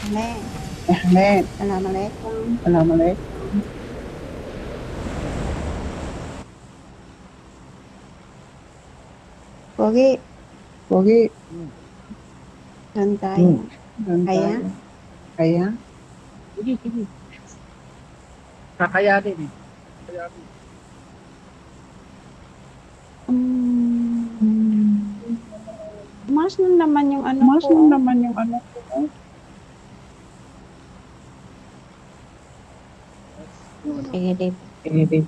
Ahmed, Ahmed, Assalamualaikum. Assalamualaikum. Pogi, Pogi, doon tayo. doon Kaya? tayo. Kaya? Sige, sige. Kakayanin eh. Kakayanin. Mas na naman yung ano Mas ko. naman yung ano ko. Sige, dito. Edit.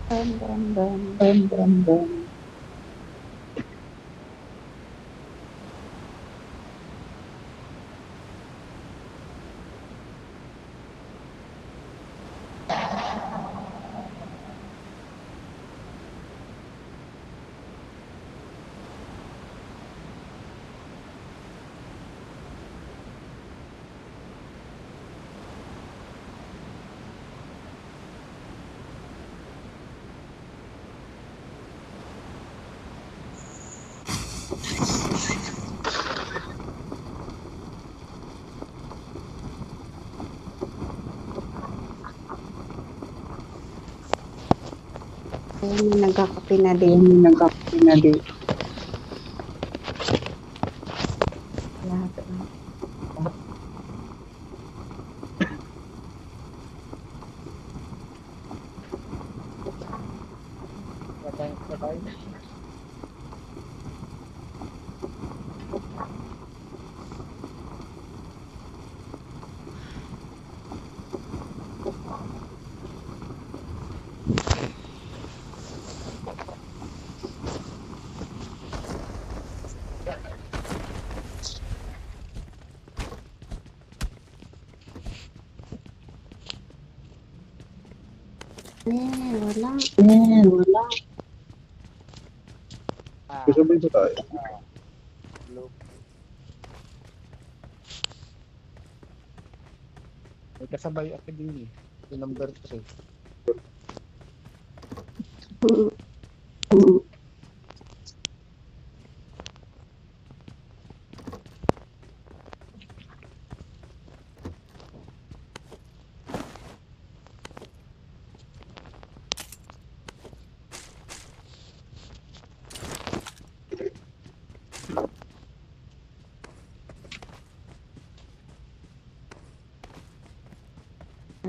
Bam, bam, bam. Bam, bam, bam. Ayan yung nagkakape na din. Yung nagkakape na di. Lahat. Patay. Wala. Wala. Kasabay ba tayo? May kasabay ako din eh. Yung number 3.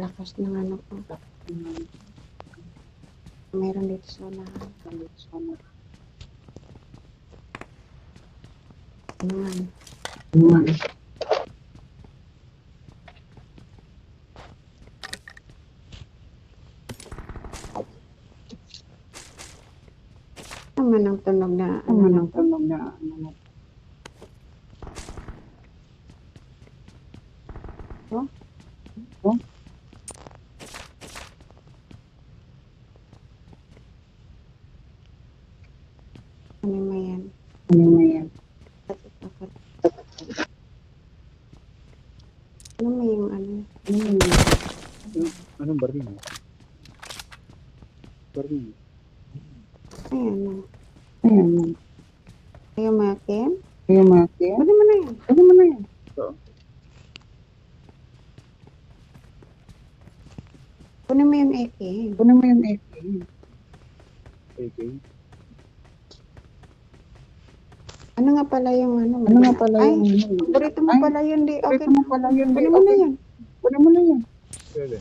Lakas ng ano ko. Meron dito sa unahan. Ayan. Naman ang tunog na ano na to. tunog na ano. Ano mo yan? Ano mo yan? Ano mo yung ano? Anong baril mo? Baril mo? Ayan na. Ayan. Ayaw makin? Ayaw makin? Pwede mo na yan. Pwede mo na yan. Kunin mo yung AK. Kunin mo yung AK. Okay. Ano nga pala yung ano? Ano nga pala Ay, yung paborito mo pala yun di. Okay. Paborito mo pala yun di. Kunin mo na yan. Kunin mo na yan. Pwede.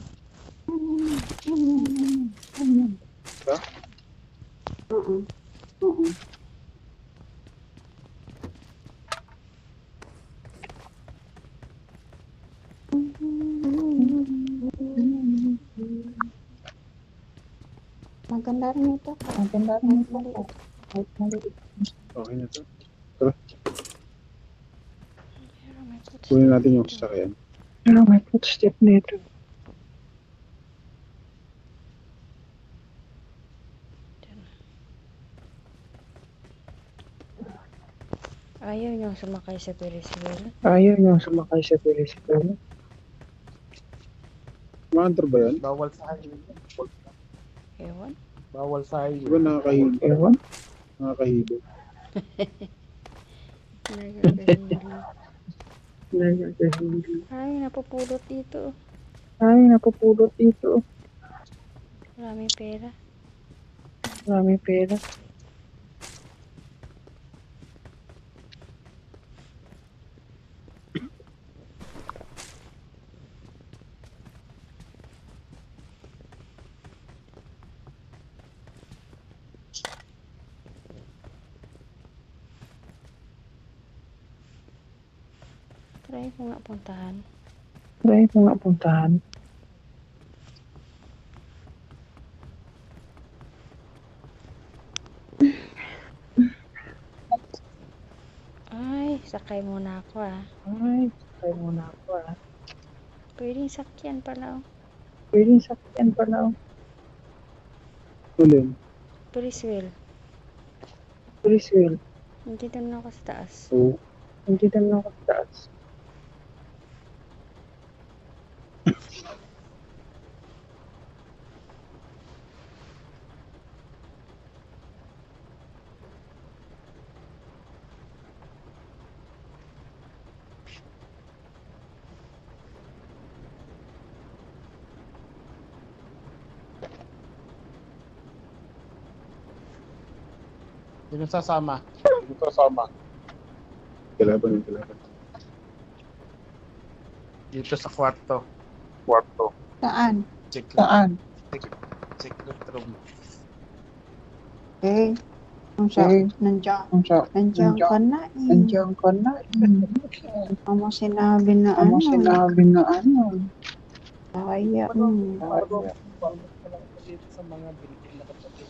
Oo. Oo. Maganda rin ito. Maganda rin ito. Kahit maliit. Okay na to. Tara. Kunin natin yung sasakyan. Pero may footstep nito. Ayaw niyang sumakay sa Periswell. Ayaw niyang sumakay sa Periswell. Maantar ba yan? Bawal sa highway. Ewan. Bawal sa highway. Diba nakakahibo? Ewan? Nakakahibo. Nagagahili. Nagagahili. Ay, napupulot dito. Ay, napupulot dito. Maraming pera. Maraming pera. Try ko nga puntahan. Try ko nga puntahan. Ay, sakay muna ako ah. Ay, try muna ako ah. Pwedeng sakyan pala oh. Pwedeng sakyan pala oh. Ulin. Ferris wheel. Ferris wheel. Nandito na ako sa taas. Oo. Hindi na ako sa taas. Sino sasama? Kalaban yung kalaban. Dito sa kwarto. Saan? Secret, Saan? secret room. Eh, ang sa, Eh, nandiyan. Ang sa, Nandiyan ka na eh. nandiyan ka na. Amo sinabi na Ano ano. sinabi na ano? Kaya, Dito sa mga building na kapatid.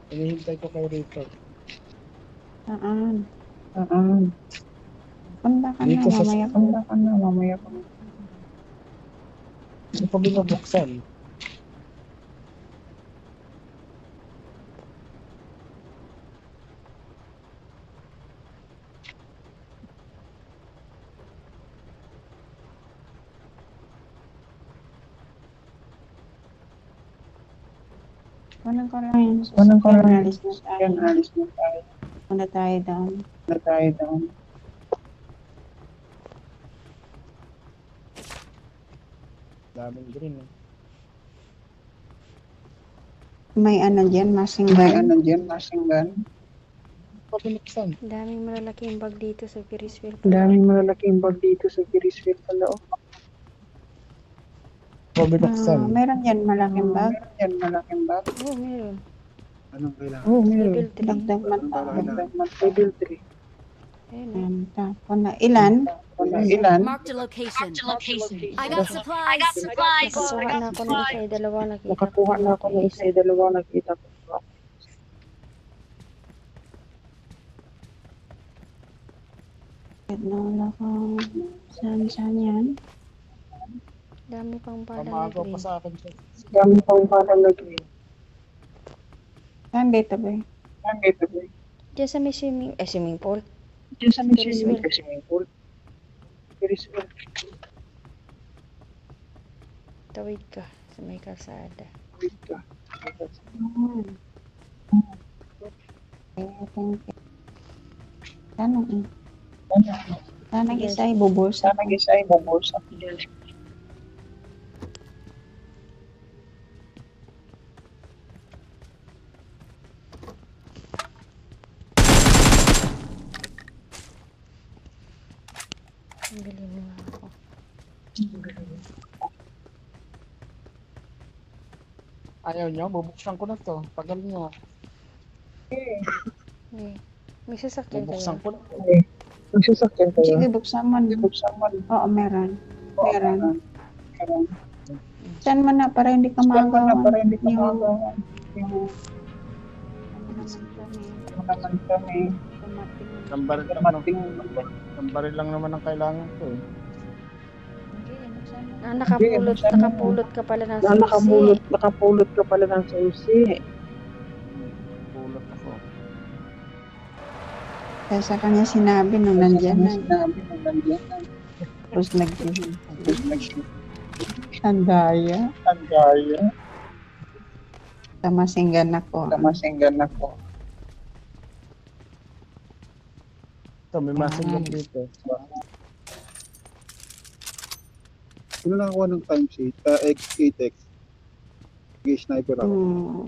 Hinihintay ko kayo rito. Saan? Saan? Punta ka na, Dito sa mamaya ka. Punta ka na, mamaya pa. Hindi ko binubuksan. Kunin ko lang yun. Kunin ko lang. Alis na tayo. Yan, alis na tayo. Punta tayo down. Na tayo doon. Daming green. May ano dyan, masing May ano dyan, masinggan. Hindi ko binuksan. Daming malalaking bag dito sa Ferris wheel. Ang daming malalaking bag dito sa Ferris wheel pala. Oh. Hindi ko binuksan. Meron dyan malaking bag. Yan, malaking bag. Oo, meron. Anong kailangan? Oo, meron. Level 3. Dagdag man Anong pa. kailangan? Level 3. Ayun ah. Ayan, tapos na. Ilan? Wala, ilan? Marked a location. I got supplies. Nakakuha na ako ng isa, dalawa nakita ko. Nakakuha na ako ng isa, dalawa nakita ko. Wala ko. Saan yan? Dami pang pala na Pamago green. pa sa akin siya. Dami pang parang nag-green. Saan dito ba? Saan dito ba? Diyan sa may swimming pool. Diyan sa may Ferris swimming wheel. swimming pool. Ferris wheel. Tawid ka sa may kalsada. Wait ka. Thank you. Sana isa ay bubulsa. Sana isa ay bubulsa. Ang galing mo nga ako. Ayaw niyo, bubuksan ko na to. Tagal niyo. Okay. May sasakyan Bubuksan kayo. ko na to. Magsasakyan kayo. Sige, buksan mo. Bubuksan mo. Oo, meron. Meron. Meron. Saan mo na para hindi ka Saan mo na magawa? para hindi ka Yung- magawa? Yung Ano naman kami. Nambaril lang, Mating. nambaril lang naman ang kailangan ko eh. Ah, nakapulot ka pala ng Na susi. nakapulot ka pala ng susi. Pulot ako. Kaya sa kanya sinabi nung nandiyan na. Sinabi mo nandiyan na. Tapos Tapos ang daya. ang gaya. Tamasinggan ako. Tamasinggan ako. Ito, may messenger dito. Sino nakakuha ng time sheet? X8X. Sige, sniper ako.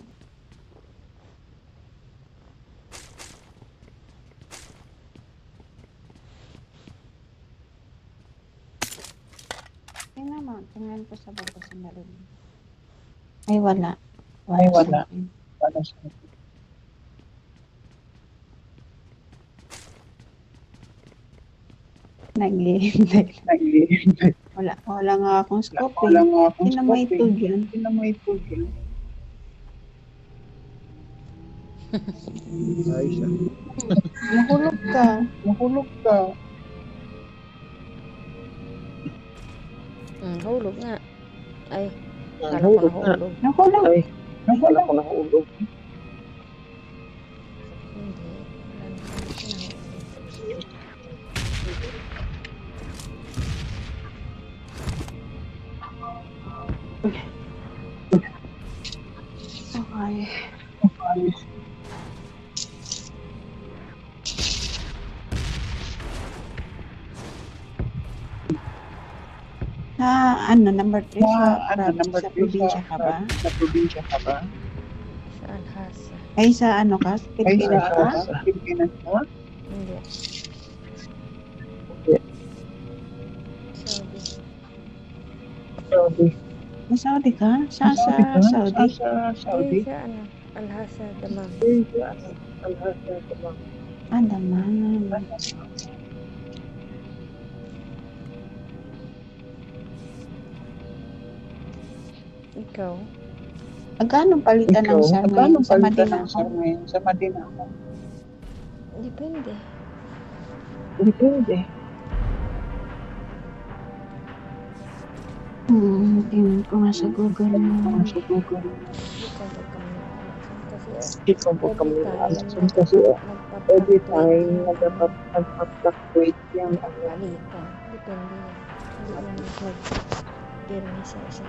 Tingnan mo, tingnan ko sa baba sa narinig. Ay, wala. Wala. Para sa Naghihintay. naglilintay. Wala nga akong scope Wala eh. nga akong Kinamay scope to eh. dyan. Kinamay po dyan. Ayos siya. Nahulog ka. Mahulog ka. Hulog nga. Ay, kala ko Nahulog na. nahulog. Nahulog. Ay, nakala ko nahulog. Hindi. Wala naman nahulog. Okay. Number 3 Number sa 3 probinsya ka ba? Sa probinsya ka ba? Sa Alhasa. Ay, sa ano ka? Sa Ay, Pilipinas ka? sa Pilipinas ka? Hindi. Hindi. Saudi. Saudi. Sa Saudi ka? Saan sa Saudi? Sa Saudi. Ay, sa ano? Alhasa, Damam. Ay, sa Alhasa, Damam. Andaman. Ikaw? Magkano palitan ng SAR Magkano ngayon sa palitan Madina? ng SAR ngayon sa Madina? Depende. Depende. Tingnan ko nga sa Google mo. Sa Google. Ikaw huwag kami alam. Ikaw huwag kami alam. Kasi every time nagpa-fluctuate yung ano. Palitan. Depende yan. Hindi mo mag-pirmi sa isa.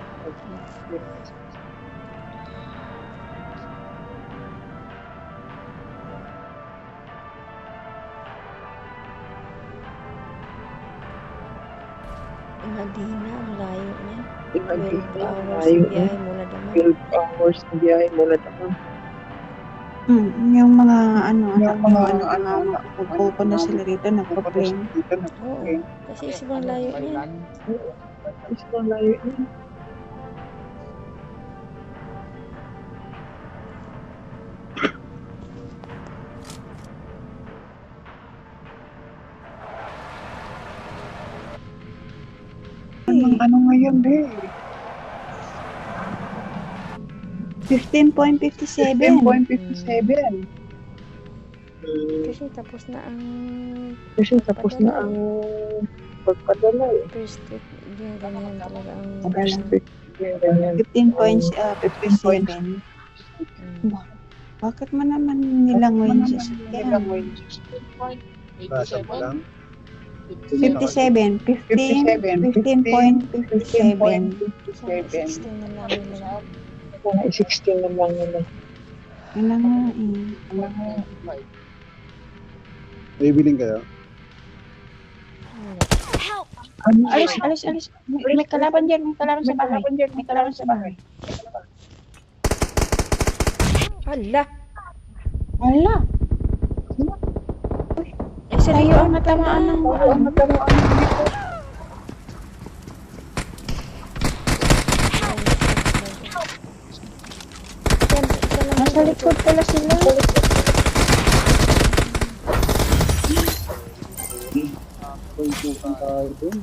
Madina, ang layo niya. 12 hours Layo ang biyahe mula Damam. 12 hours na biyahe mula Damam. Yung mga pupunta na sila rito, nagpa-plane. Oo. Kasi sobrang layo niya. Sobrang layo niya. Ano ngayon, eh? 15.57. 10.57. Kasi tapos na ang Pagpadala eh. first week. Diyan ganyan talaga ang Padala. Ganyan. 15.57. Bakit mo naman nilangoy sa sasakyan? Basa mo lang. 57. 15.57. 15.57. 16 na lang nila. Kung 16 na lang nila. Yun na nga eh. Bibiling kayo? Help! Alis. May kalaban dyan. May kalaban sa bahay. May kalaban sa bahay. Hala! Wala. Isa Tayo dito. ang natamaan ng Oo, natamaan dito. Nasa likod pala sila. Puntukan tayo dun.